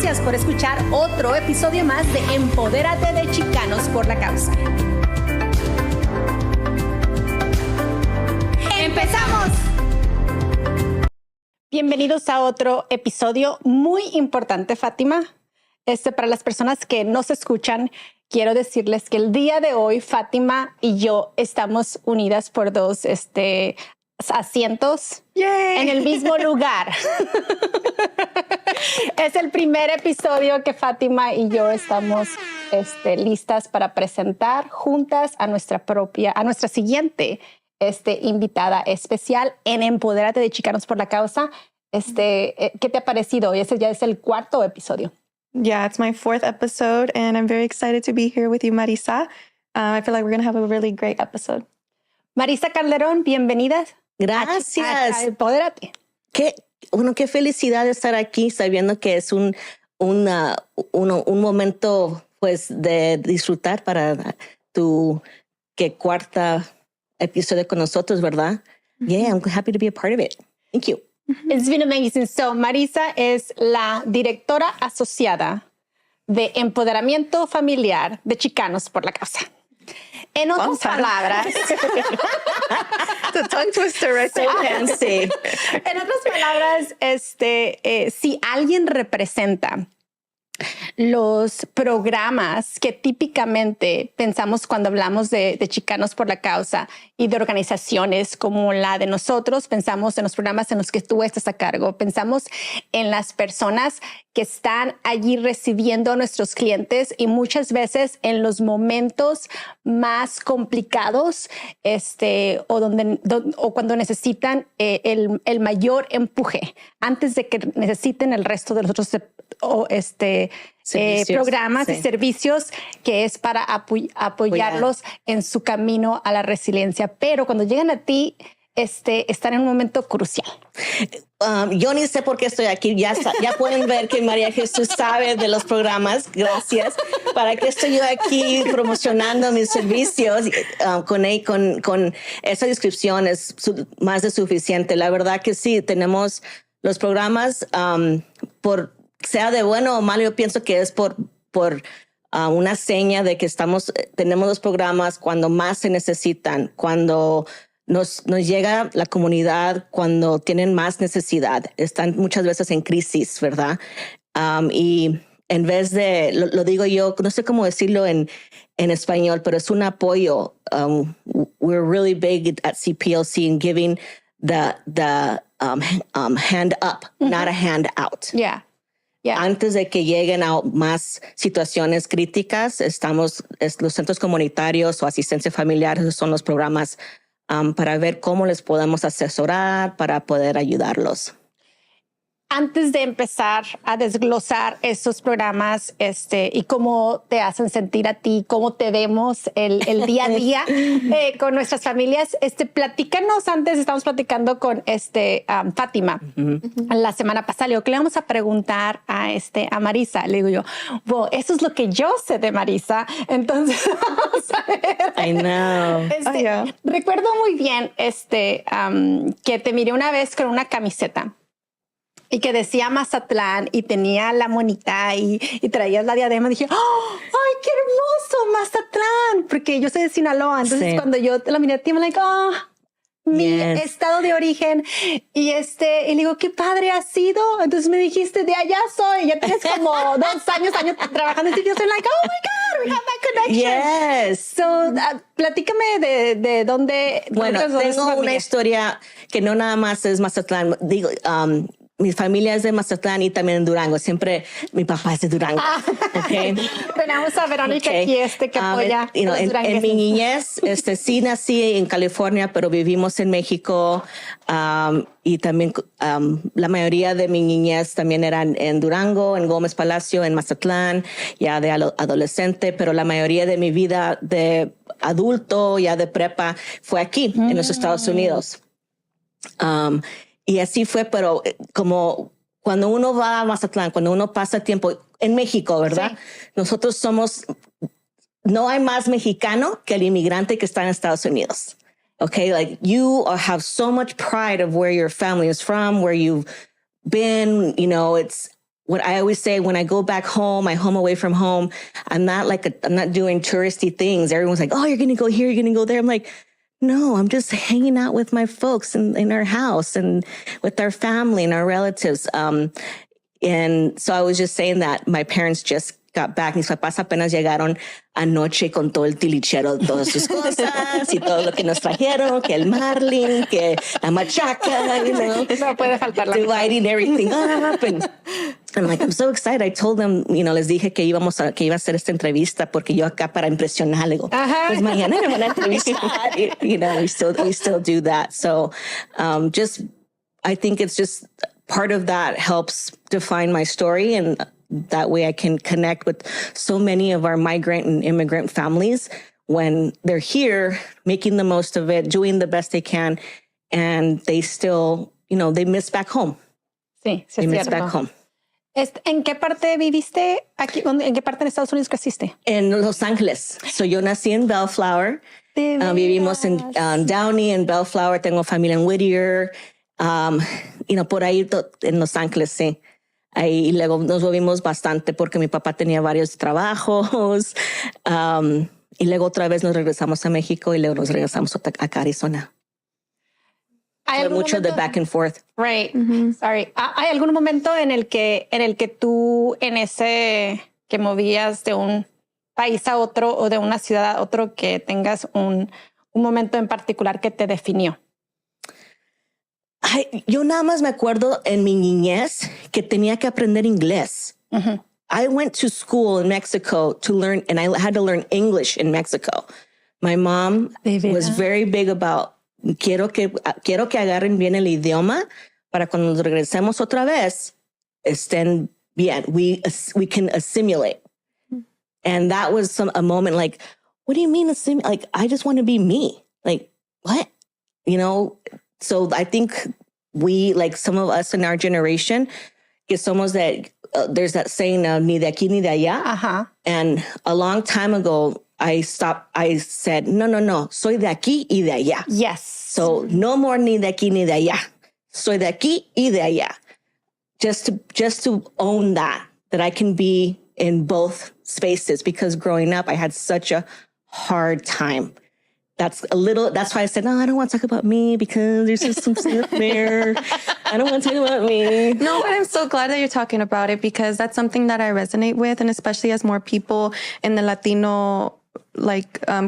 Gracias por escuchar otro episodio más de Empodérate de Chicanos por la Causa. ¡Empezamos! Bienvenidos a otro episodio muy importante, Fátima. Para las personas que nos escuchan, quiero decirles que el día de hoy Fátima y yo estamos unidas por dos asientos en el mismo lugar. Es el primer episodio que Fátima y yo estamos listas para presentar juntas a nuestra siguiente invitada especial en Empodérate de Chicanos por la Causa. ¿Qué te ha parecido? Ese ya es el cuarto episodio. Yeah, it's my fourth episode, and I'm very excited to be here with you, Marissa. I feel like we're going to have a really great episode. Marissa Calderón, bienvenida. Gracias. A Empodérate. Qué felicidad estar aquí, sabiendo que es un momento, pues, de disfrutar para tu cuarta episodio con nosotros, ¿verdad? Yeah, I'm happy to be a part of it. Thank you. It's been amazing. So, Marissa es la directora asociada de Empoderamiento Familiar de Chicanos por la Causa. En otras palabras, The tongue twister right there. Sí. En otras palabras, si alguien representa los programas que típicamente pensamos cuando hablamos de Chicanos por la Causa y de organizaciones como la de nosotros, pensamos en los programas en los que tú estás a cargo, pensamos en las personas que están allí recibiendo a nuestros clientes y muchas veces en los momentos más complicados o cuando necesitan el mayor empuje antes de que necesiten el resto de los otros programas y servicios que es para apoyarlos en su camino a la resiliencia. Pero cuando llegan a ti, están en un momento crucial. Yo ni sé por qué estoy aquí. Ya pueden ver que María Jesús sabe de los programas. Gracias. ¿Para qué estoy yo aquí promocionando mis servicios? Con esa descripción es más de suficiente. La verdad que sí, tenemos los programas sea de bueno o malo. Yo pienso que es por una seña de que tenemos los programas cuando más se necesitan, cuando nos llega la comunidad, cuando tienen más necesidad. Están muchas veces en crisis, ¿verdad? Y en vez de, lo digo yo, no sé cómo decirlo en español, pero es un apoyo. We're really big at CPLC in giving the hand up, not a hand out. Yeah. Yeah. Antes de que lleguen a más situaciones críticas, los centros comunitarios o asistencia familiar, esos son los programas para ver cómo les podemos asesorar para poder ayudarlos. Antes de empezar a desglosar esos programas y cómo te hacen sentir a ti, cómo te vemos el día a día con nuestras familias, platícanos. Antes estamos platicando con Fátima la semana pasada. Le digo, ¿qué le vamos a preguntar a Marissa? Le digo yo, wow, eso es lo que yo sé de Marissa. Entonces, vamos a ver. I know. Yeah. Recuerdo muy bien que te miré una vez con una camiseta y que decía Mazatlán y tenía la monita y traías la diadema. Dije, ¡oh, ay, qué hermoso Mazatlán! Porque yo soy de Sinaloa. Entonces, cuando yo la miré a ti, me like, oh, mi estado de origen. Y le digo, qué padre ha sido. Entonces me dijiste, de allá soy. Ya tienes como 2 años trabajando. Y yo soy like, oh my God, we have that connection. Yes. So, platícame de dónde. Bueno, tengo una historia que no nada más es Mazatlán. Digo, mi familia es de Mazatlán y también en Durango. Siempre mi papá es de Durango. Okay. Tenemos a Verónica aquí que apoya a los durangueses. En mi niñez, sí nací en California, pero vivimos en México. Y también la mayoría de mi niñez también eran en Durango, en Gómez Palacio, en Mazatlán, ya de adolescente. Pero la mayoría de mi vida de adulto, ya de prepa, fue aquí, en los Estados Unidos. Y así fue, pero como cuando uno va a Mazatlán, cuando uno pasa tiempo en México, ¿verdad? Sí. Nosotros no hay más mexicano que el inmigrante que está en Estados Unidos. Okay, like you have so much pride of where your family is from, where you've been, what I always say, when I go back home, my home away from home, I'm not doing touristy things. Everyone's like, oh, you're going to go here, you're going to go there. I'm like, no, I'm just hanging out with my folks in our house and with our family and our relatives. And so I was just saying that my parents just got back. Mis papás apenas llegaron anoche con todo el tilichero, todas sus cosas y todo lo que nos trajeron, que el marlin, que la machaca, you know. No puede faltar la dividing everything up. And I'm like, I'm so excited. I told them, you know, les dije que iba a hacer esta entrevista porque yo acá para impresionar, le digo, pues mañana me van a entrevistar. You know, we still do that. So I think it's just part of that helps define my story, and that way I can connect with so many of our migrant and immigrant families when they're here, making the most of it, doing the best they can, and they still, you know, they miss back home. Sí, they miss back home. ¿En qué parte viviste aquí? ¿En qué parte de Estados Unidos creciste? En Los Ángeles. So yo nací en Bellflower. Vivimos en Downey, en Bellflower. Tengo familia en Whittier. You know, por ahí en Los Ángeles, sí. Ahí luego nos movimos bastante porque mi papá tenía varios trabajos. Y luego otra vez nos regresamos a México y luego nos regresamos a Arizona. Fue mucho de back and forth. Right. Mm-hmm. Sorry. ¿Hay algún momento en el que tú, en ese que movías de un país a otro o de una ciudad a otro, que tengas un momento en particular que te definió? Yo nada más me acuerdo en mi niñez que tenía que aprender inglés. Mm-hmm. I went to school in Mexico to learn, and I had to learn English in Mexico. My mom was very big about, quiero que agarren bien el idioma para cuando nos regresemos otra vez, estén bien. We can assimilate. Mm-hmm. And that was a moment like, what do you mean assimilate? Like, I just want to be me. Like, what? You know? So I think we, like some of us in our generation, que somos that, there's that saying, ni de aquí ni de allá. Uh-huh. And a long time ago, I said, no, soy de aquí y de allá. Yes. So no more ni de aquí ni de allá. Soy de aquí y de allá. Just to own that I can be in both spaces, because growing up, I had such a hard time. That's why I said, no, I don't want to talk about me because there's just some stuff there. I don't want to talk about me. No, but I'm so glad that you're talking about it, because that's something that I resonate with. And especially as more people in the Latino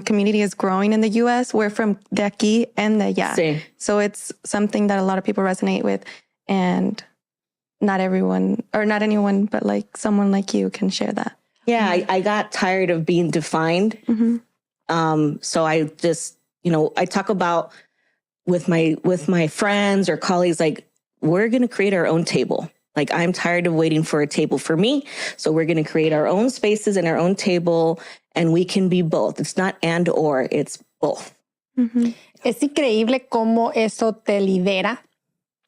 community is growing in the U.S., we're from de aquí and de allá. Sí. So it's something that a lot of people resonate with. And not everyone, or not anyone, but like someone like you can share that. Yeah, I got tired of being defined. Mm-hmm. So I just, you know, I talk about with my friends or colleagues, like, we're going to create our own table. Like, I'm tired of waiting for a table for me. So we're going to create our own spaces and our own table, and we can be both. It's not and or, it's both. Mm-hmm. Es increíble cómo eso te libera.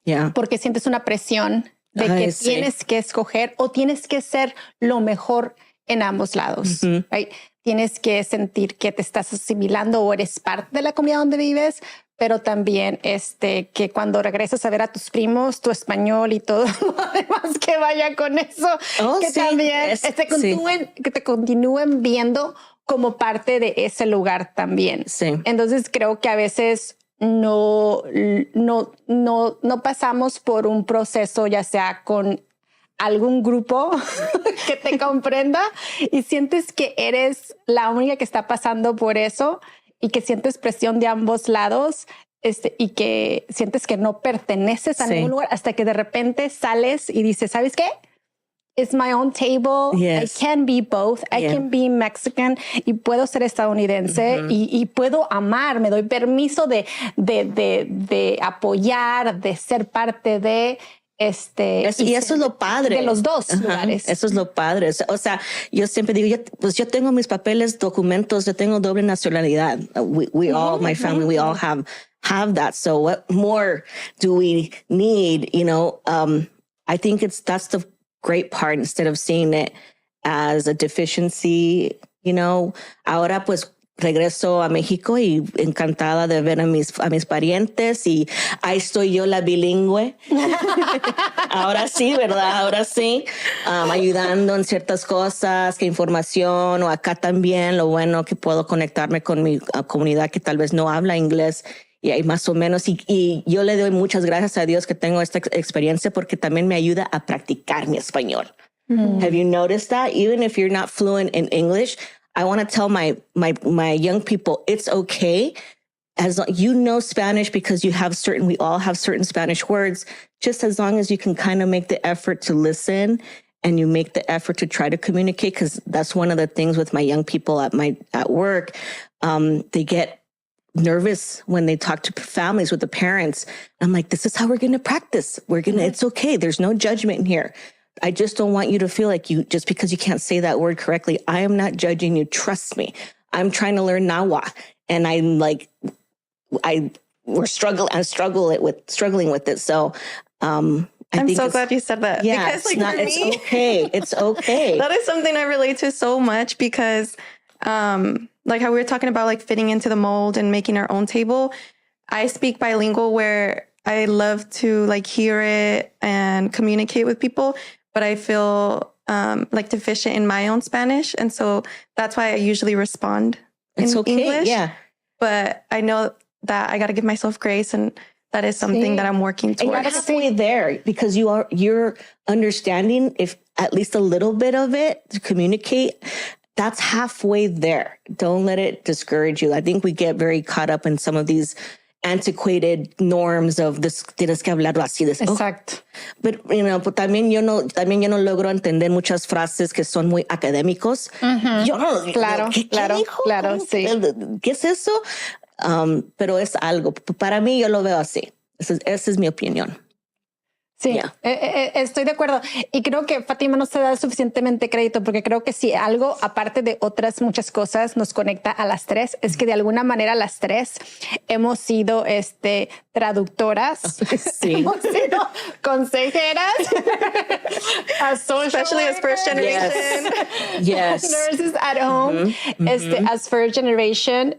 Yeah. Porque sientes una presión de que tienes que escoger o tienes que ser lo mejor en ambos lados. Mm-hmm. Right? Tienes que sentir que te estás asimilando o eres parte de la comunidad donde vives, pero también que cuando regresas a ver a tus primos, tu español y todo lo demás que vaya con eso, que sí, también que te continúen viendo como parte de ese lugar también. Sí. Entonces creo que a veces no pasamos por un proceso, ya sea con algún grupo que te comprenda, y sientes que eres la única que está pasando por eso, y que sientes presión de ambos lados, y que sientes que no perteneces a ningún lugar, hasta que de repente sales y dices, ¿sabes qué? It's my own table. Yes. I can be both. I can be Mexican y puedo ser estadounidense. Mm-hmm. y puedo amar. Me doy permiso de apoyar, de ser parte de y eso es lo padre de los dos lugares. Eso es lo padre. O sea, yo siempre digo, yo tengo mis papeles, documentos, yo tengo doble nacionalidad. We all, my family, we all have that. So what more do we need? You know, I think that's the great part, instead of seeing it as a deficiency. You know, ahora pues regreso a México y encantada de ver a mis parientes y ahí estoy yo la bilingüe. Ahora sí, ¿verdad? Ahora sí, ayudando en ciertas cosas, que información, o acá también, lo bueno que puedo conectarme con mi comunidad que tal vez no habla inglés y ahí más o menos. Y yo le doy muchas gracias a Dios que tengo esta experiencia porque también me ayuda a practicar mi español. Mm-hmm. Have you noticed that? Even if you're not fluent in English, I want to tell my young people, it's okay. As long, you know Spanish because we all have certain Spanish words, just as long as you can kind of make the effort to listen and you make the effort to try to communicate. Because that's one of the things with my young people at work. They get nervous when they talk to families with the parents. I'm like, this is how we're going to practice. It's okay. There's no judgment here. I just don't want you to feel like just because you can't say that word correctly, I am not judging you. Trust me. I'm trying to learn Nahua. And I'm like, I'm struggling with it. So, I'm so glad you said that. Yeah, because, it's okay. It's okay. That is something I relate to so much because, like how we were talking about like fitting into the mold and making our own table. I speak bilingual where I love to like hear it and communicate with people, but I feel like deficient in my own Spanish. And so that's why I usually respond in English. Yeah. But I know that I got to give myself grace, and that is something that I'm working towards. And you're halfway there because you're understanding if at least a little bit of it to communicate. That's halfway there. Don't let it discourage you. I think we get very caught up in some of these antiquated norms of this, tienes que hablarlo así. Exacto. But, pues también yo no logro entender muchas frases que son muy académicos. Uh-huh. Yo no, claro, ¿qué dijo? Claro, sí. ¿Qué es eso? Pero es algo. Para mí yo lo veo así. Esa es mi opinión. Sí, yeah. Estoy de acuerdo. Y creo que Fátima no se da suficientemente crédito porque creo que si algo, aparte de otras muchas cosas, nos conecta a las tres, es que de alguna manera las tres hemos sido traductoras, sí. hemos sido consejeras, especially as first generation. Yes. Nurses at home. Mm-hmm. Mm-hmm. As first generation,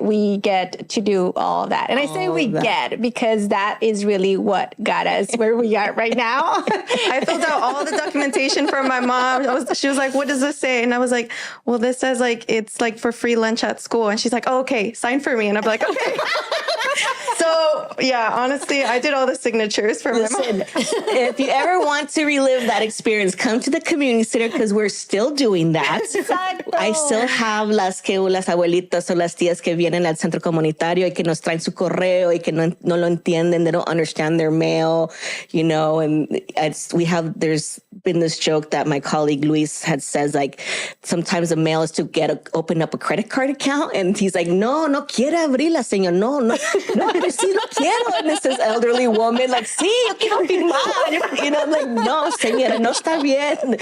we get to do all of that. And I say we get because that is really what got us where we are right now. I filled out all the documentation for my mom. She was like, what does this say? And I was like, well, this says like, it's like for free lunch at school. And she's like, oh, okay, sign for me. And I'm like, okay. So yeah, honestly, I did all the signatures for my mom. If you ever want to relive that experience, come to the community center because we're still doing that. Exacto. I still have las abuelitas o las tías que vienen al centro comunitario y que nos traen su correo y que no lo entienden. They don't understand their mail, and there's been this joke that my colleague Luis had says, like, sometimes the mail is to open up a credit card account. And he's like, no quiere abrirla, señor. No, sí lo quiero. And it's this elderly woman like, sí, yo quiero firmar. I'm like, no, señora, no está bien.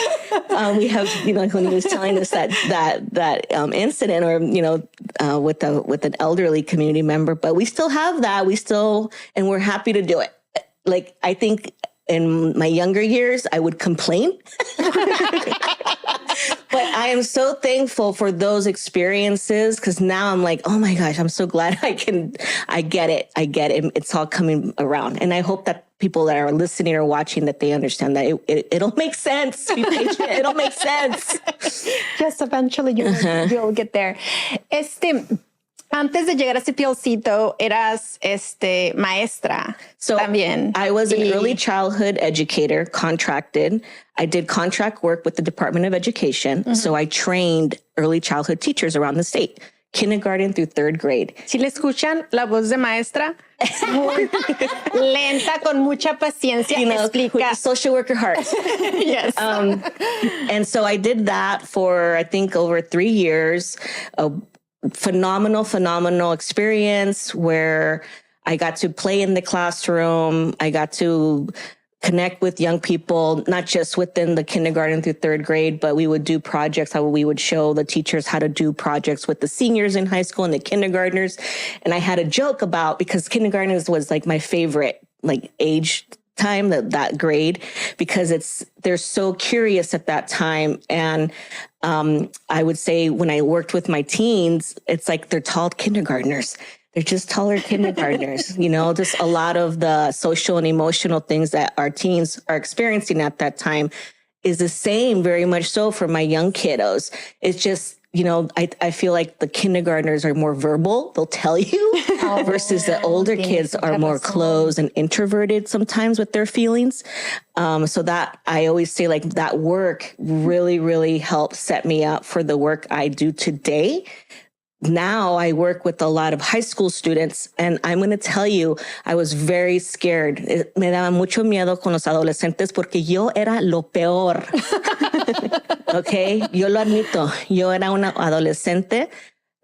We have, when he was telling us that incident or, with an elderly community member, but we still have that. And we're happy to do it. Like, I think in my younger years, I would complain. But I am so thankful for those experiences because now I'm like, oh my gosh, I'm so glad I get it. It's all coming around. And I hope that people that are listening or watching, that they understand that it'll make sense. Be patient. It'll make sense. Yes, eventually you'll get there. Antes de llegar a CPLC, eras maestra también. I was an early childhood educator, contracted. I did contract work with the Department of Education. Mm-hmm. So I trained early childhood teachers around the state, kindergarten through third grade. Si le escuchan la voz de maestra, muy lenta, con mucha paciencia, explica. Social worker heart. Yes. And so I did that for, I think, over 3 years. Phenomenal experience where I got to play in the classroom. I got to connect with young people, not just within the kindergarten through third grade, but we would do projects, how we would show the teachers how to do projects with the seniors in high school and the kindergartners. And I had a joke about, because kindergartners was like my favorite age time, that grade, because they're so curious at that time. And I would say when I worked with my teens, it's like they're tall kindergartners. They're just taller kindergartners, just a lot of the social and emotional things that our teens are experiencing at that time is the same, very much so, for my young kiddos. It's just, I feel like the kindergartners are more verbal. They'll tell you versus the older kids are more closed and introverted sometimes with their feelings. So that I always say, like, that work really, really helped set me up for the work I do today. Now I work with a lot of high school students, and I'm going to tell you, I was very scared. Me daba mucho miedo con los adolescentes porque yo era lo peor. Okay, yo lo admito. Yo era una adolescente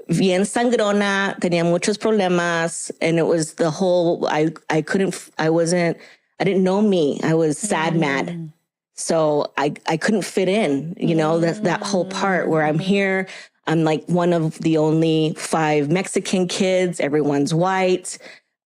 bien sangrona, tenía muchos problemas, and it was the whole, I didn't know me. I was sad mad. So I couldn't fit in, that whole part where I'm here. I'm like one of the only 5 Mexican kids. Everyone's white.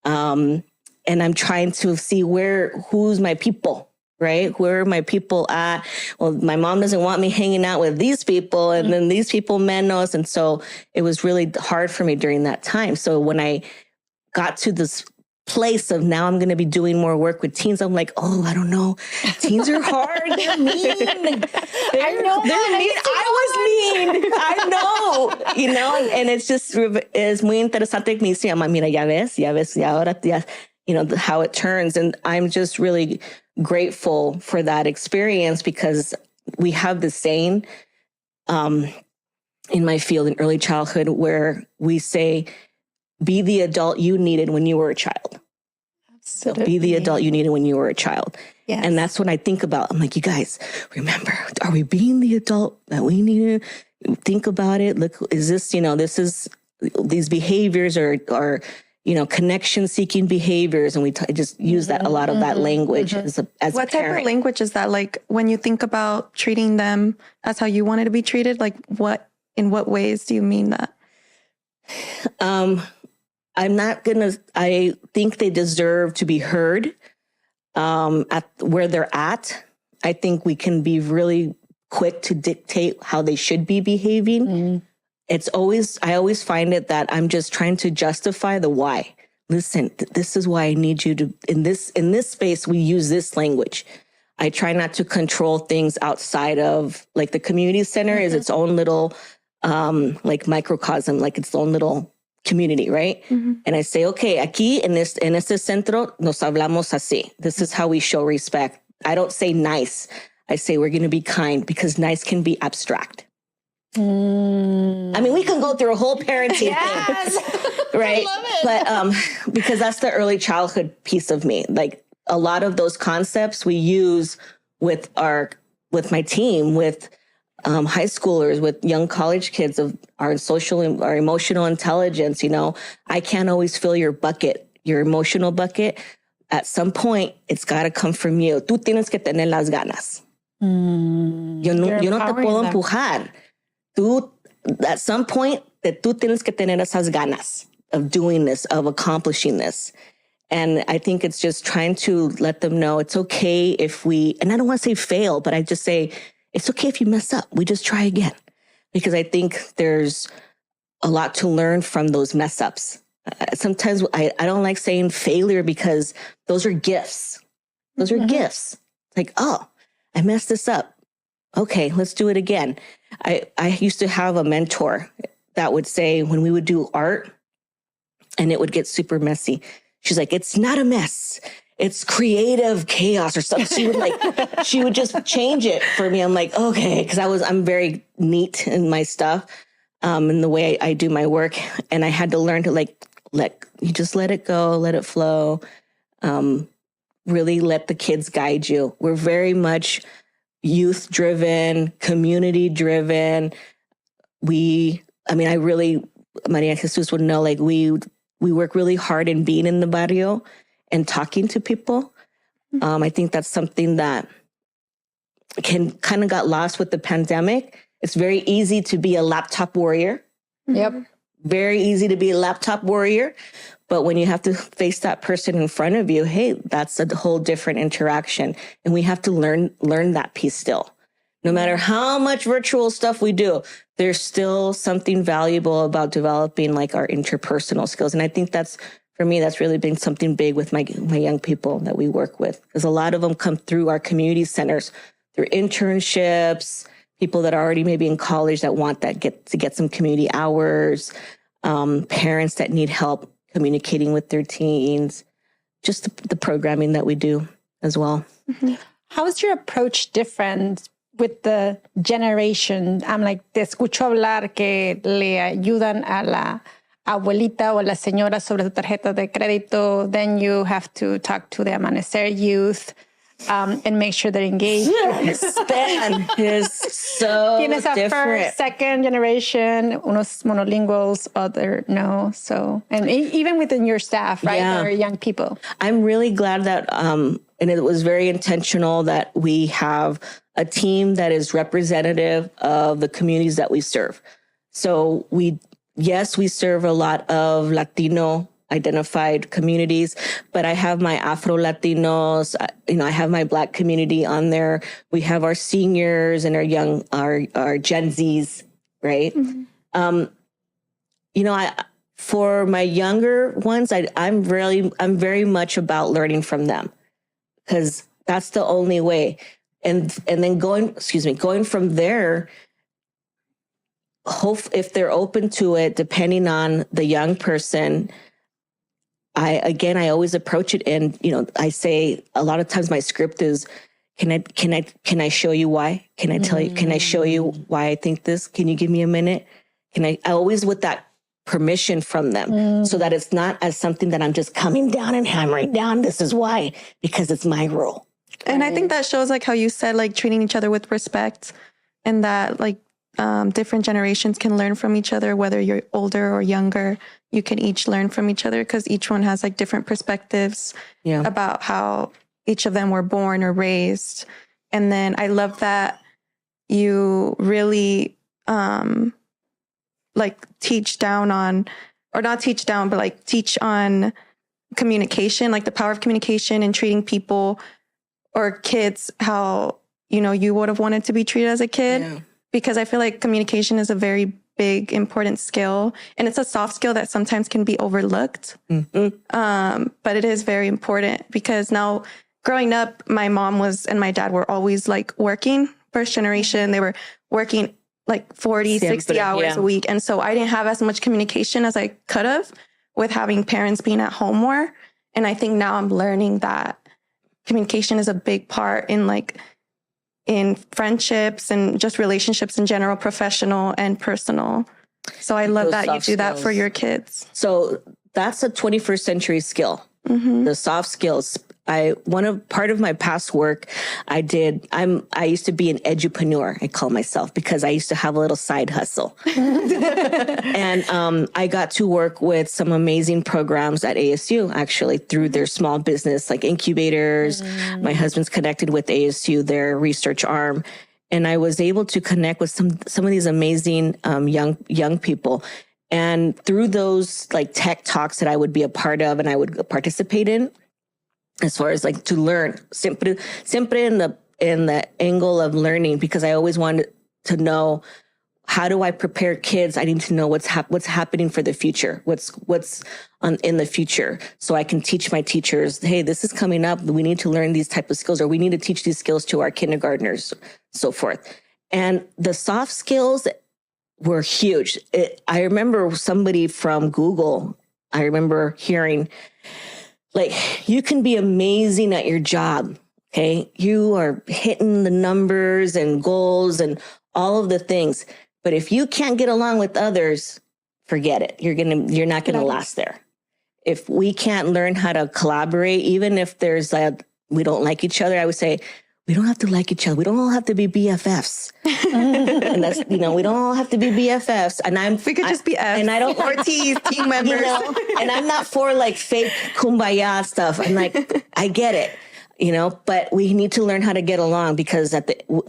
And I'm trying to see who's my people, right? Where are my people at? Well, my mom doesn't want me hanging out with these people, and then these people menos. And so it was really hard for me during that time. So when I got to this place of now I'm going to be doing more work with teens, I'm like, oh, I don't know. Teens are hard. They're mean. They're mean. I was mean. I know, and it's just, es muy interesante que me dice, mira, ya ves, y ahora ya, how it turns. And I'm just really grateful for that experience, because we have the saying in my field in early childhood where we say, be the adult you needed when you were a child. Absolutely. Be the adult you needed when you were a child. Yes. And that's what I think about. I'm like, you guys, remember, are we being the adult that we need to think about it? Look, is this, these behaviors are connection seeking behaviors. And we just use that, a lot of that language as a What parent. type of language is that? Like, when you think about treating them as how you wanted to be treated, like in what ways do you mean that? I think they deserve to be heard at where they're at. I think we can be really quick to dictate how they should be behaving. I always find it that I'm just trying to justify the why. Listen, this is why I need you to, in this space, we use this language. I try not to control things outside of, like, the community center is its own little, like, microcosm, like its own little community, right? And I say, okay, aquí en este centro nos hablamos así. This is how we show respect. I don't say nice. I say we're going to be kind, because nice can be abstract. I mean, we can go through a whole parenting thing, right? But because that's the early childhood piece of me. Like, a lot of those concepts we use with my team, with high schoolers, with young college kids, of our emotional intelligence. I can't always fill your emotional bucket. At some point, it's got to come from you. Tú tienes que tener las ganas. Yo no te puedo empujar. Tú, at some point, tú tienes que tener esas ganas of doing this, of accomplishing this. And I think it's just trying to let them know it's okay if and I don't want to say fail, but I just say, it's okay if you mess up. We just try again. Because I think there's a lot to learn from those mess ups. Sometimes I don't like saying failure, because those are gifts. Those are gifts. Like, oh, I messed this up. Okay, let's do it again. I used to have a mentor that would say, when we would do art and it would get super messy, she's like, it's not a mess. It's creative chaos or something. She would just change it for me. I'm like, okay, because I'm very neat in my stuff, in the way I do my work. And I had to learn to just let it go, let it flow. Really let the kids guide you. We're very much youth driven, community driven. Maria Jesus would know, like, we work really hard in being in the barrio and talking to people. I think that's something that kind of got lost with the pandemic. It's very easy to be a laptop warrior. Yep. very easy to be a laptop warrior. But when you have to face that person in front of you, hey, that's a whole different interaction. And we have to learn that piece still. No matter how much virtual stuff we do, there's still something valuable about developing like our interpersonal skills. And I think that's, for me, that's really been something big with my young people that we work with. Because a lot of them come through our community centers, through internships, people that are already maybe in college that want that get some community hours, parents that need help communicating with their teens, just the programming that we do as well. Mm-hmm. How is your approach different with the generation? I'm like, te escucho hablar que le ayudan a la abuelita o la señora sobre su tarjeta de crédito. Then you have to talk to the Amanecer youth and make sure they're engaged. Span is so Tienes a different. first, second generation, unos monolinguals, other no. So, and even within your staff, right? Yeah. Or young people. I'm really glad that, and it was very intentional that we have a team that is representative of the communities that we serve. So we serve a lot of Latino identified communities, but I have my Afro Latinos, I have my Black community on there. We have our seniors and our Gen Zs, right? Mm-hmm. For my younger ones, I'm very much about learning from them, because that's the only way. And then going from there, if they're open to it, depending on the young person, I always approach it, and I say a lot of times my script is, can I show you why? Can I tell you? Can I show you why I think this? Can you give me a minute? I always with that permission from them, so that it's not as something that I'm just coming down and hammering down. This is why, because it's my role. And I think that shows like how you said, like treating each other with respect, and that like different generations can learn from each other, whether you're older or younger. You can each learn from each other because each one has like different perspectives about how each of them were born or raised. And then I love that you really like teach on communication, like the power of communication and treating people or kids how, you would have wanted to be treated as a kid. Yeah. Because I feel like communication is a very big, important skill. And it's a soft skill that sometimes can be overlooked. Mm-hmm. But it is very important, because now growing up, my mom and my dad were always like working. First generation, they were working like 40, 60 hours a week. And so I didn't have as much communication as I could have with having parents being at home more. And I think now I'm learning that communication is a big part in friendships and just relationships in general, professional and personal. So I love that you do that for your kids. So that's a 21st century skill. Mm-hmm. The soft skills. Part of my past work I used to be an edupreneur, I call myself, because I used to have a little side hustle. And I got to work with some amazing programs at ASU, actually, through their small business, like incubators. My husband's connected with ASU, their research arm. And I was able to connect with some of these amazing young people. And through those like tech talks that I would be a part of and I would participate in, as far as like to learn, siempre in the angle of learning, because I always wanted to know, how do I prepare kids? I need to know what's happening for the future, what's in the future, so I can teach my teachers, hey, this is coming up. We need to learn these type of skills, or we need to teach these skills to our kindergartners, so forth. And the soft skills were huge. I remember somebody from Google, I remember hearing, like, you can be amazing at your job, okay? You are hitting the numbers and goals and all of the things. But if you can't get along with others, forget it. You're not gonna last there. If we can't learn how to collaborate, even if we don't like each other, I would say, we don't have to like each other. We don't all have to be BFFs. And that's, we don't all have to be BFFs. And we could just be Fs. And I don't Ortiz, team members. And I'm not for like fake kumbaya stuff. I'm like, I get it, but we need to learn how to get along, because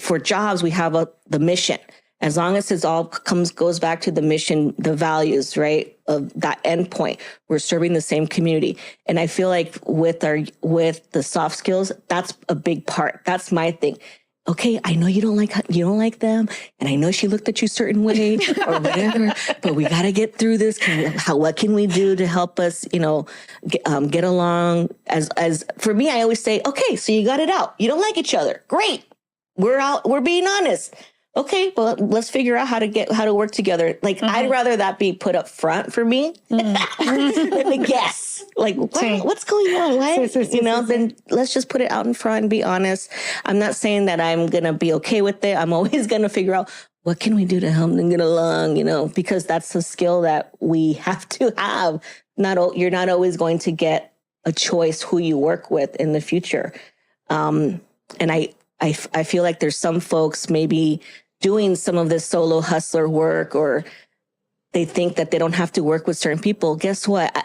for jobs, we have the mission. As long as it all goes back to the mission, the values, right, of that endpoint, we're serving the same community. And I feel like with the soft skills, that's a big part. That's my thing. Okay, I know you don't like them, and I know she looked at you a certain way or whatever, but we got to get through this. What can we do to help us, get along? As for me, I always say, okay, so you got it out. You don't like each other. Great. We're being honest. Okay, well, let's figure out how to work together. Like, I'd rather that be put up front for me than the guess. Like, what's going on? Why? Then let's just put it out in front and be honest. I'm not saying that I'm going to be okay with it. I'm always going to figure out what can we do to help them get along, because that's a skill that we have to have. You're not always going to get a choice who you work with in the future. And I feel like there's some folks maybe doing some of this solo hustler work, or they think that they don't have to work with certain people. Guess what?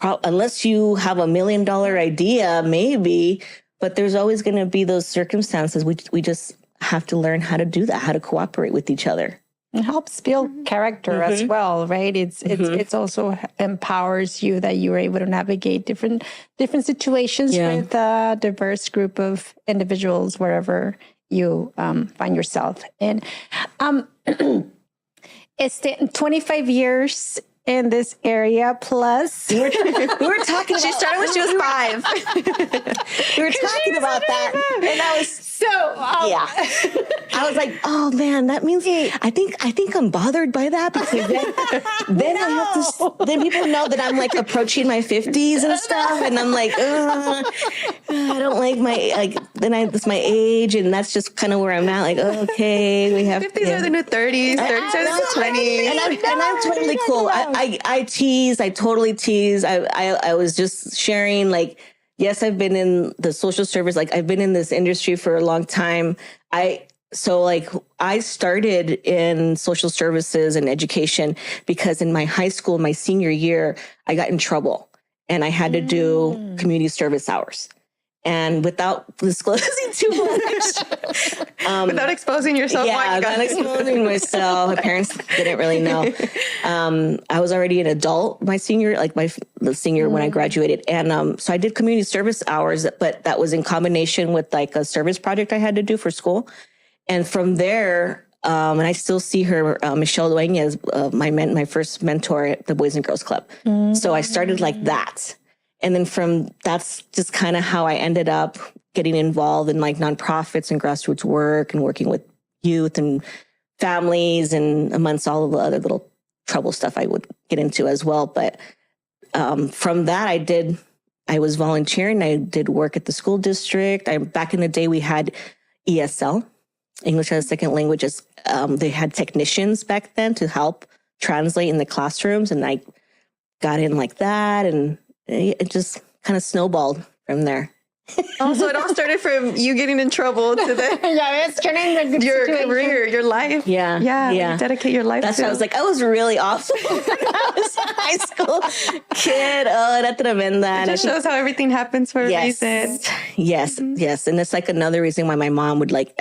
Unless you have $1 million idea, maybe, but there's always going to be those circumstances. We just have to learn how to do that, how to cooperate with each other. It helps build character as well, right? It's also empowers you that you are able to navigate different situations with a diverse group of individuals wherever you find yourself. And 25 years in this area plus. We were talking. She started when she was 5. We were talking about that, and I was I was like, oh man, that means I think I'm bothered by that, because then I have to. Then people know that I'm like approaching my 50s and stuff, and I'm like, I don't like it's my age, and that's just kind of where I'm at. Like, okay, we have 50s are the new 30s, 30s are the 20s, and I'm totally cool. I tease. I totally tease. I was just sharing, like, yes, I've been in the social service. Like, I've been in this industry for a long time. I started in social services and education because in my high school, my senior year, I got in trouble and I had to do community service hours. And without disclosing too much, without exposing yourself, without exposing myself, my parents didn't really know. I was already an adult my senior, the senior when I graduated, and so I did community service hours, but that was in combination with like a service project I had to do for school. And from there, and I still see her, Michelle Dueñas, my first mentor at the Boys and Girls Club. So I started like that. And then that's just kind of how I ended up getting involved in like nonprofits and grassroots work and working with youth and families and amongst all of the other little trouble stuff I would get into as well. But from that, I was volunteering. I did work at the school district. Back in the day, we had ESL, English as a Second Language. They had technicians back then to help translate in the classrooms. And I got in like that, and it just kind of snowballed from there. Oh, so it all started from you getting in trouble to your career, your life. Yeah. You dedicate your life to. That's why I was like, I was really awesome when I was a high school kid. Oh, era tremenda. It just shows how everything happens for a reason. Yes. And it's like another reason why my mom would, like,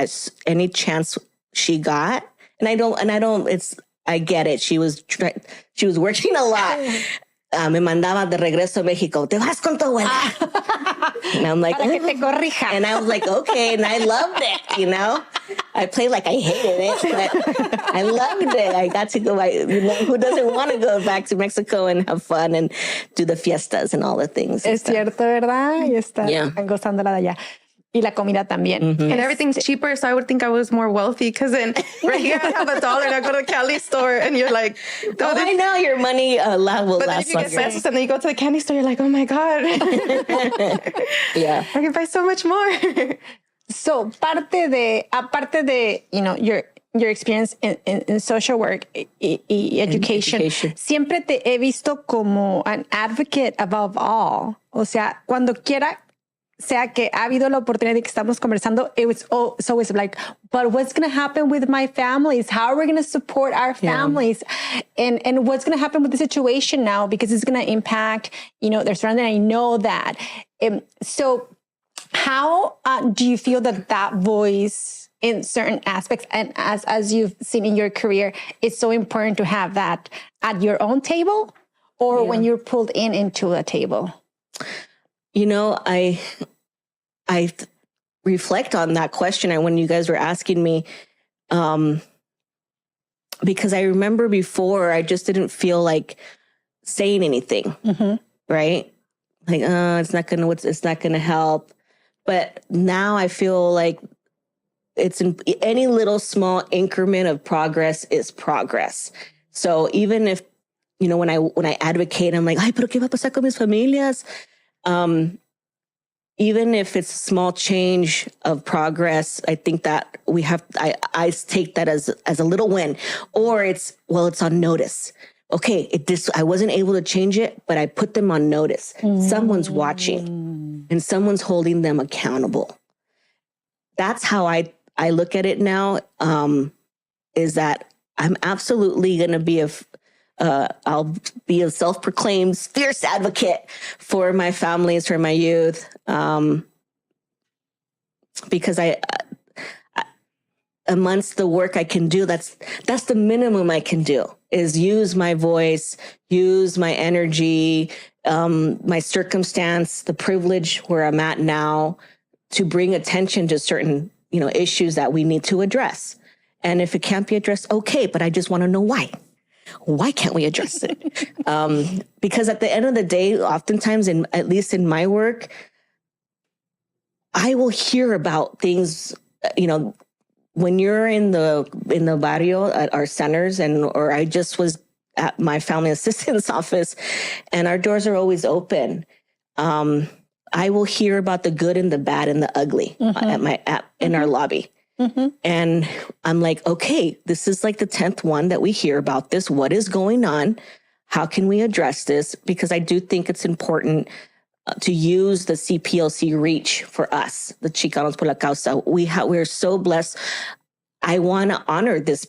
any chance she got, I get it. She was working a lot. Me mandaba de regreso a Mexico. Te vas con tu abuela. And I'm like, para que te corrija. And I was like, okay. And I loved it, I played like I hated it, but I loved it. I got to go, who doesn't want to go back to Mexico and have fun and do the fiestas and all the things. Es cierto, ¿verdad? Y estar gozándola de allá. Y la comida también. And everything's cheaper, so I would think I was more wealthy, because then right here I have $1 and I go to the Cali store and you're like, I know your money will last longer. But then if you get pesos and then you go to the candy store, you're like, oh my God. Yeah. I can buy so much more. So aparte de, your experience in social work education, siempre te he visto como an advocate above all. O sea, cuando quiera sea que ha habido la oportunidad de que estamos conversando, it's always like, but what's going to happen with my families? How are we going to support our families? Yeah. And what's going to happen with the situation now? Because it's going to impact, their surrounding. I know that. So how do you feel that voice in certain aspects. And as you've seen in your career, it's so important to have that at your own table or when you're pulled into a table. You know, I reflect on that question and when you guys were asking me, because I remember before I just didn't feel like saying anything, right? Like, it's not gonna help. But now I feel like it's any little small increment of progress is progress. So even if, you know, when I advocate, I'm like, ay, pero qué va a pasar con mis familias? Even if it's a small change of progress, I think that I take that as a little win, or it's on notice. Okay, I wasn't able to change it, but I put them on notice. Someone's watching and someone's holding them accountable. That's how I look at it now, is that I'm absolutely going to be I'll be a self-proclaimed fierce advocate for my families, for my youth, because amongst the work I can do, that's the minimum I can do, is use my voice, use my energy, my circumstance, the privilege where I'm at now, to bring attention to certain, you know, issues that we need to address. And if it can't be addressed, okay, but I just want to know why. Why can't we address it? Because at the end of the day, oftentimes, at least in my work, I will hear about things, you know, when you're in the barrio at our centers, or I just was at my family assistance office, and our doors are always open. I will hear about the good and the bad and the ugly in our lobby. And I'm like, okay, this is like the 10th one that we hear about this. What is going on? How can we address this? Because I do think it's important to use the CPLC reach for us, the Chicanos Por La Causa. We're so blessed. I want to honor this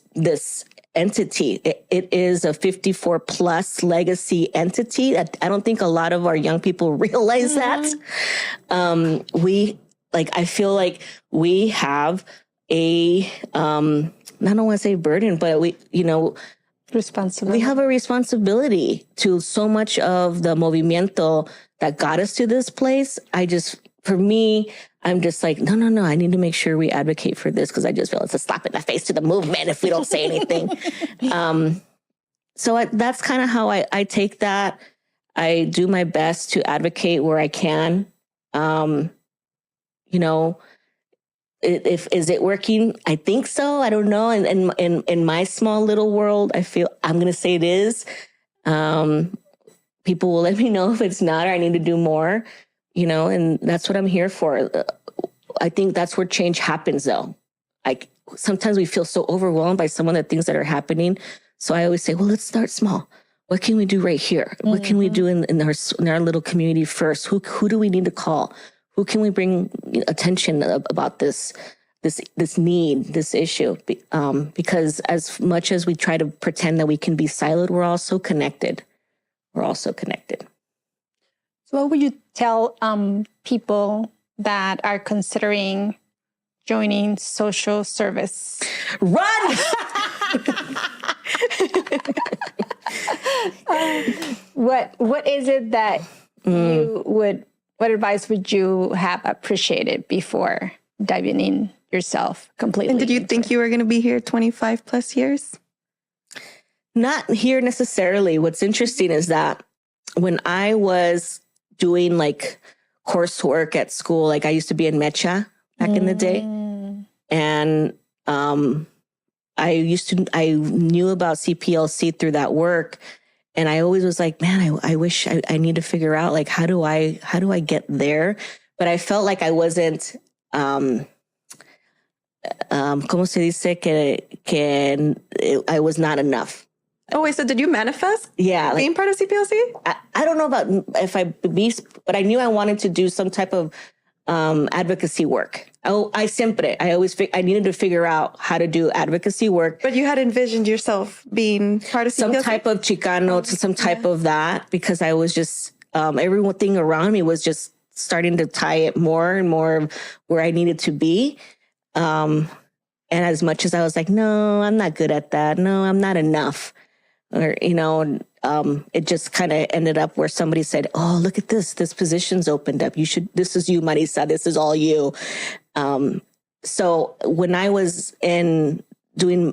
entity. It is a 54 plus legacy entity. I don't think a lot of our young people realize that. I feel like we have I don't want to say burden, but responsibility. We have a responsibility to so much of the movimiento that got us to this place. For me, I'm just like, no, I need to make sure we advocate for this, because I just feel it's a slap in the face to the movement if we don't say anything. So that's kind of how I take that. I do my best to advocate where I can. Is it working? I think so. I don't know. And in my small little world, I feel I'm going to say it is. People will let me know if it's not, or I need to do more, and that's what I'm here for. I think that's where change happens, though. Like, sometimes we feel so overwhelmed by some of the things that are happening. So I always say, well, let's start small. What can we do right here? Mm-hmm. What can we do in our little community first? Who do we need to call? Who can we bring attention about this need, this issue? Because as much as we try to pretend that we can be silent, we're also connected. So what would you tell people that are considering joining social service? Run! What is it that what advice would you have appreciated before diving in yourself completely? And did you think you were going to be here 25 plus years? Not here necessarily. What's interesting is that when I was doing like coursework at school, like I used to be in Mecha back in the day. And I knew about CPLC through that work. And I always was like, man, I wish I need to figure out, like, how do I get there? But I felt like I wasn't, ¿cómo se dice? I was not enough. Oh, wait, so did you manifest? Yeah. Being part of CPLC? I don't know about but I knew I wanted to do some type of advocacy work. I needed to figure out how to do advocacy work. But you had envisioned yourself being part of some CPLC? Type of Chicano, some type of that, because I was just, everything around me was just starting to tie it more and more where I needed to be. And as much as I was like, no, I'm not good at that. No, I'm not enough. Or, it just kind of ended up where somebody said, oh, look at this position's opened up. This is you, Marissa. This is all you. So when I was doing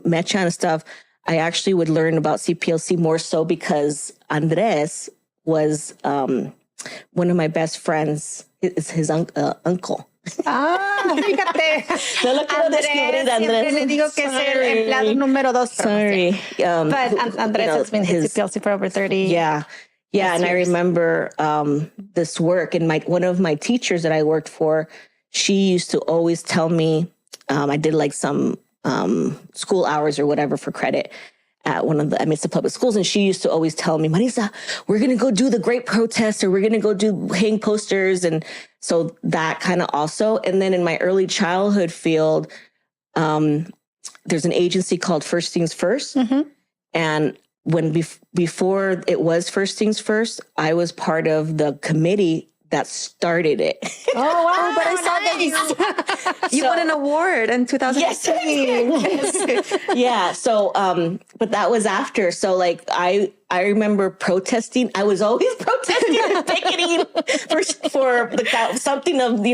Mecha and stuff, I actually would learn about CPLC more so because Andres was one of my best friends, his uncle. Fíjate. No lo quiero descubrir, Andrés. Siempre le digo que es el empleado número 2. Sorry. But Andres has been his CPLC for over 30. Yeah. Yeah. And I remember this work, and one of my teachers that I worked for, she used to always tell me, I did like some school hours or whatever for credit at the public schools. And she used to always tell me, Marissa, we're going to go do the great protest, or we're going to go hang posters. And so that kind of also, and then in my early childhood field, there's an agency called First Things First. Mm-hmm. And before it was First Things First, I was part of the committee that started it. Oh, wow. But I saw that you won an award in 2016. Yes. Yeah. So, but that was after. So like, I remember protesting. I was always protesting and picketing for something of,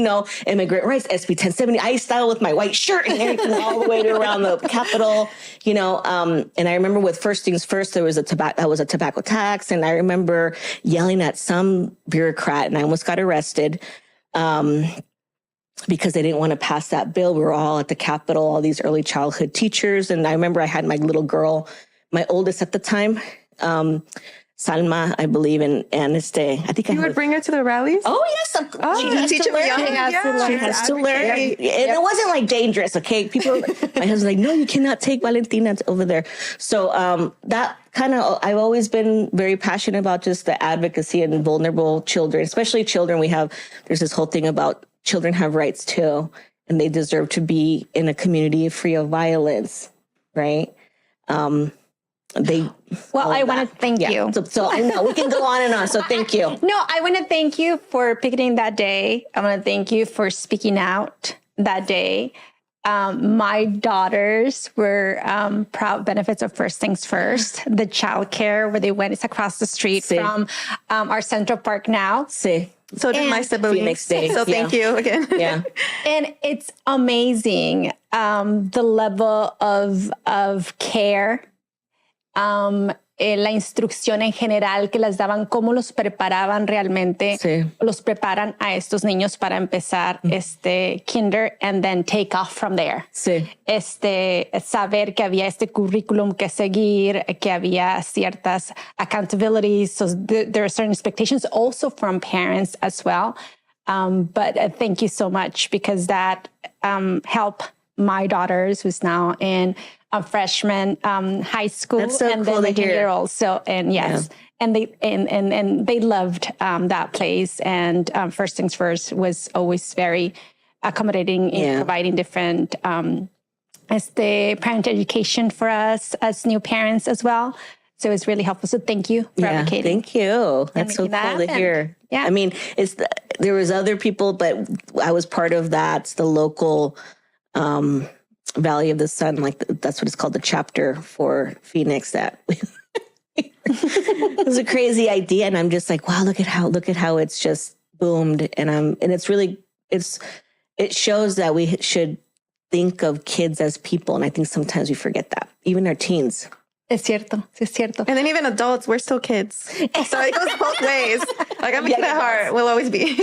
immigrant rights, SB 1070. I style with my white shirt and everything all the way around the Capitol, and I remember with First Things First, there was a tobacco tax. And I remember yelling at some bureaucrat, and I almost got arrested because they didn't want to pass that bill. We were all at the Capitol, all these early childhood teachers. And I remember I had my little girl, my oldest at the time, Salma, I believe, and I think you would bring her to the rallies. Oh yes, she has to learn. She has to learn, and it wasn't like dangerous. Okay, my husband's like, no, you cannot take Valentina over there. So that kind of, I've always been very passionate about just the advocacy and vulnerable children, especially children. There's this whole thing about children have rights too, and they deserve to be in a community free of violence, right? I want to thank you. So I know we can go on and on. So thank you. No, I want to thank you for picketing that day. I want to thank you for speaking out that day. My daughters were proud benefits of First Things First. The childcare where they went is across the street from our Central Park now. So did my siblings. So thank you again. Yeah. And it's amazing the level of care. La instrucción en general que les daban, cómo los preparaban realmente, los preparan a estos niños para empezar kinder and then take off from there. Saber que había este currículum que seguir, que había ciertas accountabilities, so there are certain expectations also from parents as well. But thank you so much, because that helped my daughters, who's now in a freshman high school. That's so and cool then to hear. So, and yes, and they loved that place. And First Things First was always very accommodating in providing different parent education for us as new parents as well. So it's really helpful. So thank you for advocating. Thank you. That's so cool to hear. Yeah. I mean, there was other people, but I was part of that. It's the local Valley of the Sun, like that's what it's called, the chapter for Phoenix. That it was a crazy idea, and I'm just like, wow, look at how it's just boomed, and it's really it shows that we should think of kids as people, and I think sometimes we forget that, even our teens. Es cierto. And then even adults, we're still kids. So it goes both ways. Like I'm a kid at heart, will always be.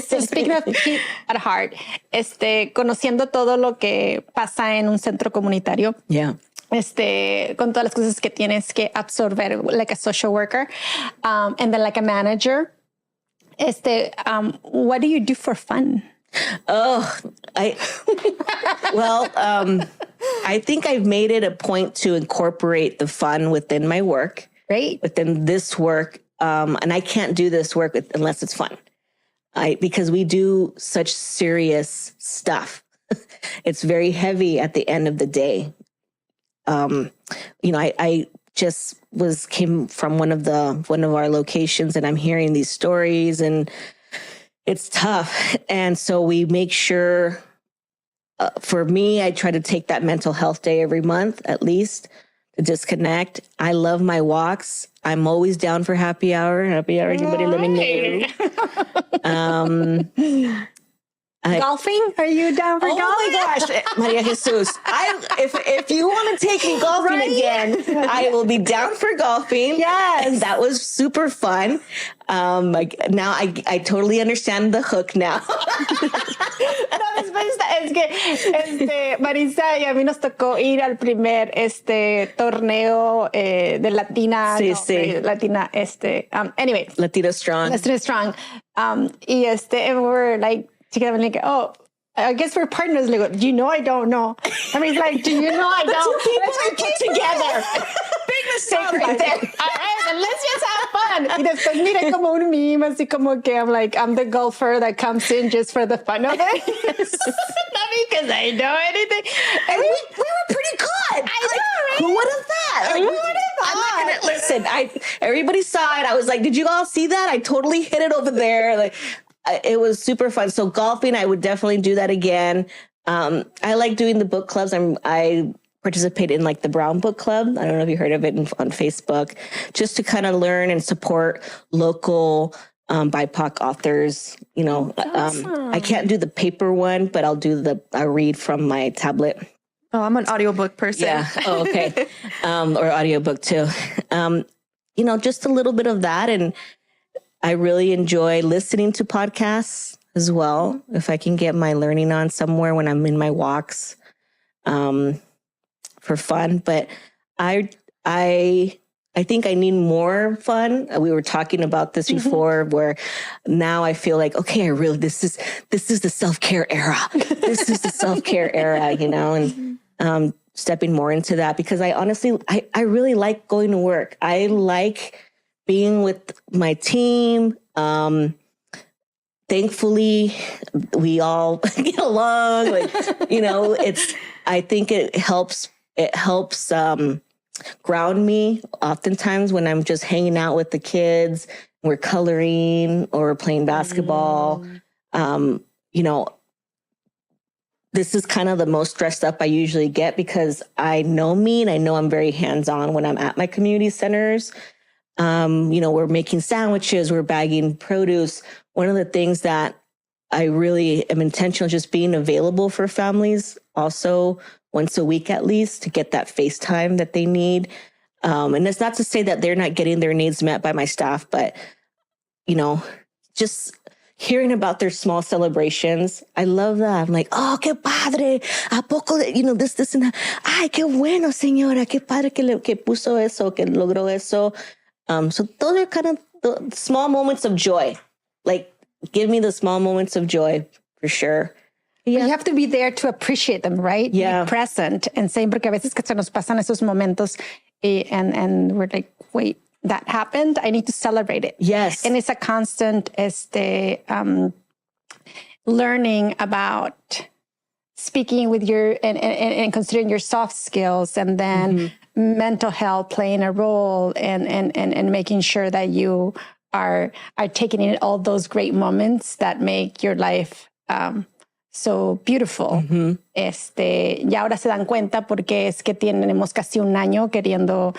So speaking of kid at heart, conociendo todo lo que pasa en un centro comunitario. Yeah. Con todas las cosas que tienes que absorber, like a social worker, and then like a manager. What do you do for fun? Oh, I think I've made it a point to incorporate the fun within my work. Right. Within this work. And I can't do this work unless it's fun. Because we do such serious stuff. It's very heavy at the end of the day. I just came from one of our locations, and I'm hearing these stories, and it's tough. And so we make sure for me, I try to take that mental health day every month, at least, to disconnect. I love my walks. I'm always down for happy hour. Happy hour, anybody let me know. Golfing? Are you down for golfing? Oh my gosh, Maria Jesus. If you want to take me golfing again, I will be down for golfing. Yes. That was super fun. Now I totally understand the hook now. No, después es que Marissa y a mí nos tocó ir al primer torneo de Latina. Sí, no, sí. Latina, anyway. Latino Strong. Latina Strong. And we were like, together, like, oh, I guess we're partners. Like, do you know? I don't know. I mean, like, do you know? I don't. The two people are put together. Big mistake right there. All right, then let's just have fun. Y después miré como un meme, así como que I'm the golfer that comes in just for the fun of it. Not because I know anything. And we were pretty good. I know, right? Who would have thought? Who would have thought? I'm not gonna listen. Everybody saw it. I was like, did you all see that? I totally hit it over there. Like, it was super fun. So golfing, I would definitely do that again. I like doing the book clubs. I participate in like the Brown Book Club. I don't know if you heard of it on Facebook, just to kind of learn and support local BIPOC authors. You know, awesome. I can't do the paper one, but I read from my tablet. Oh, I'm an audiobook person. Yeah. Oh, okay. Or audiobook too. You know, just a little bit of that. And I really enjoy listening to podcasts as well. If I can get my learning on somewhere when I'm in my walks, for fun. But I think I need more fun. We were talking about this before, where now I feel like, okay, this is the self-care era. This is the self-care era, you know, and stepping more into that, because I honestly really like going to work. I like being with my team. Thankfully, we all get along. Like, you know, I think it helps ground me oftentimes when I'm just hanging out with the kids, we're coloring or playing basketball. You know, this is kind of the most stressed up I usually get, because I know me and I know I'm very hands-on when I'm at my community centers. You know, we're making sandwiches, we're bagging produce. One of the things that I really am intentional, just being available for families also once a week at least, to get that FaceTime that they need. And it's not to say that they're not getting their needs met by my staff, but, you know, just hearing about their small celebrations. I love that. I'm like, oh, qué padre. ¿A poco, you know, this and that. Ay, qué bueno, señora. Qué padre que puso eso, que logró eso. So those are kind of the small moments of joy. Like, give me the small moments of joy for sure. Yeah. You have to be there to appreciate them, right? Yeah. Be present and say, porque a veces que se nos pasan esos momentos and we're like, wait, that happened. I need to celebrate it. Yes. And it's a constant learning about speaking with and considering your soft skills, and then mental health playing a role and making sure that you are taking in all those great moments that make your life so beautiful. Y ahora se dan cuenta porque es que tenemos casi un año queriendo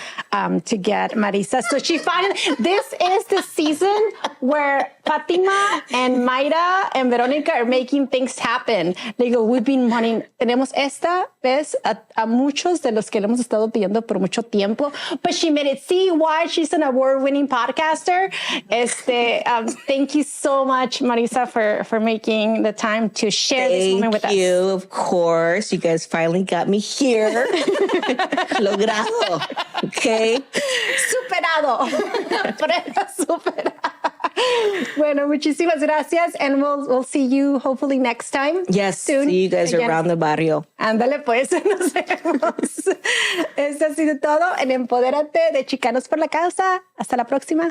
to get Marissa. So she finally, this is the season where Fatima and Mayra and Veronica are making things happen. They go, we've been wanting, tenemos esta vez a muchos de los que le hemos estado pidiendo por mucho tiempo, but she made it. See why she's an award-winning podcaster. Thank you so much, Marissa, for making the time to share this moment with us. Thank you, of course. You guys finally got me here. Logrado. Okay. Superado. Superado. Bueno, muchísimas gracias. And we'll see you hopefully next time. Yes. Soon. See you guys Again. around the barrio. Ándale, pues. Nos vemos. Esto ha sido todo en Empodérate de Chicanos por la Causa. Hasta la próxima.